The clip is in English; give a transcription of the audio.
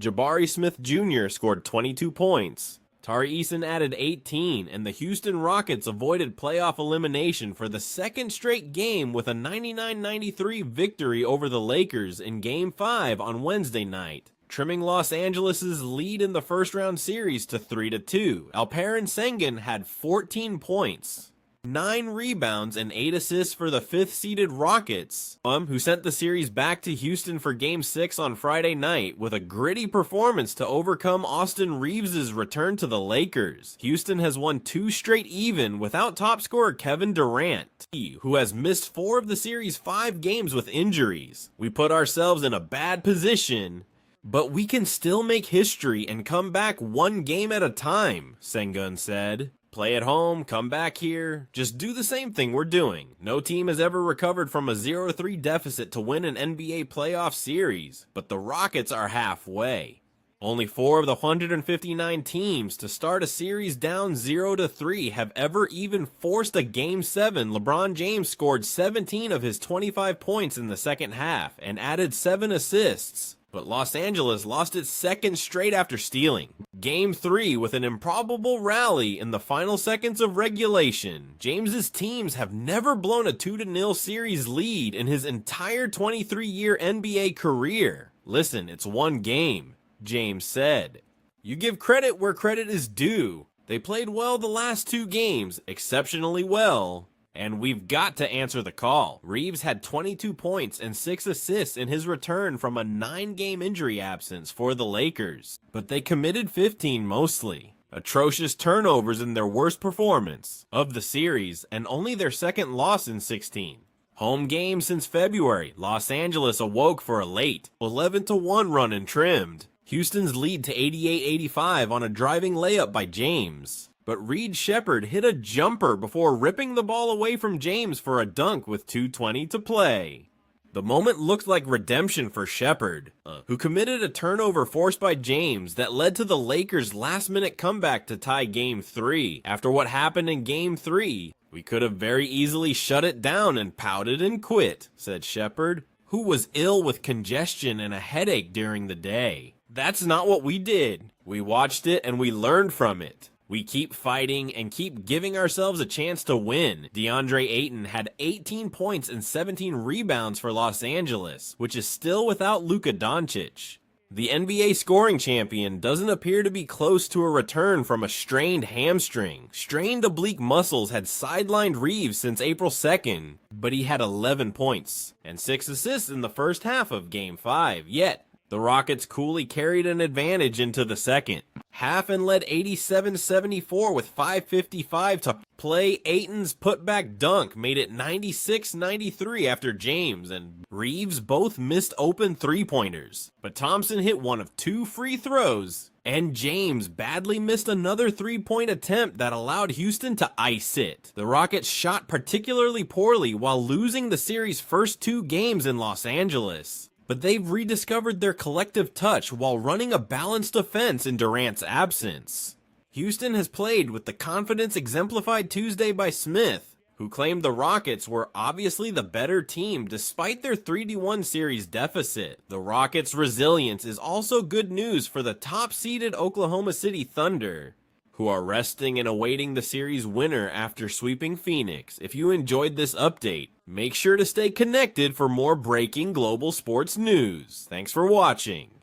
Jabari Smith Jr. scored 22 points. Tari Eason added 18, and the Houston Rockets avoided playoff elimination for the second straight game with a 99-93 victory over the Lakers in Game 5 on Wednesday night, trimming Los Angeles' lead in the first-round series to 3-2. Alperen Sengun had 14 points, 9 rebounds, and 8 assists for the 5th-seeded Rockets, who sent the series back to Houston for Game 6 on Friday night with a gritty performance to overcome Austin Reeves' return to the Lakers. Houston has won 2 straight even without top scorer Kevin Durant, who has missed 4 of the series' 5 games with injuries. We put ourselves in a bad position, but we can still make history and come back 1 game at a time, Sengun said. Play at home, come back here, just do the same thing we're doing. No team has ever recovered from a 0-3 deficit to win an NBA playoff series, but the Rockets are halfway. Only 4 of the 159 teams to start a series down 0-3 have ever even forced a Game 7. LeBron James scored 17 of his 25 points in the second half and added 7 assists. But Los Angeles lost its second straight after stealing. Game 3 with an improbable rally in the final seconds of regulation. James's teams have never blown a 2-0 series lead in his entire 23-year NBA career. Listen, it's 1 game, James said. You give credit where credit is due. They played well the last 2 games, exceptionally well. And we've got to answer the call. Reeves had 22 points and 6 assists in his return from a 9-game injury absence for the Lakers, but they committed 15 mostly. Atrocious turnovers in their worst performance of the series and only their second loss in 16. Home game since February, Los Angeles awoke for a late 11-1 run and trimmed Houston's lead to 88-85 on a driving layup by James. But Reed Sheppard hit a jumper before ripping the ball away from James for a dunk with 2:20 to play. The moment looked like redemption for Sheppard, who committed a turnover forced by James that led to the Lakers' last-minute comeback to tie Game 3. After what happened in Game 3, we could have very easily shut it down and pouted and quit, said Sheppard, who was ill with congestion and a headache during the day. That's not what we did. We watched it and we learned from it. We keep fighting and keep giving ourselves a chance to win. DeAndre Ayton had 18 points and 17 rebounds for Los Angeles, which is still without Luka Doncic. The NBA scoring champion doesn't appear to be close to a return from a strained hamstring. Strained oblique muscles had sidelined Reeves since April 2nd, but he had 11 points and 6 assists in the first half of Game 5, yet the Rockets coolly carried an advantage into the second half and led 87-74 with 5:55 to play. Ayton's putback dunk made it 96-93 after James and Reeves both missed open three-pointers. But Thompson hit one of 2 free throws, and James badly missed another 3-point attempt that allowed Houston to ice it. The Rockets shot particularly poorly while losing the series' first 2 games in Los Angeles. But they've rediscovered their collective touch while running a balanced offense in Durant's absence. Houston has played with the confidence exemplified Tuesday by Smith, who claimed the Rockets were obviously the better team despite their 3-1 series deficit. The Rockets' resilience is also good news for the top-seeded Oklahoma City Thunder, who are resting and awaiting the series winner after sweeping Phoenix. If you enjoyed this update, make sure to stay connected for more breaking global sports news. Thanks for watching.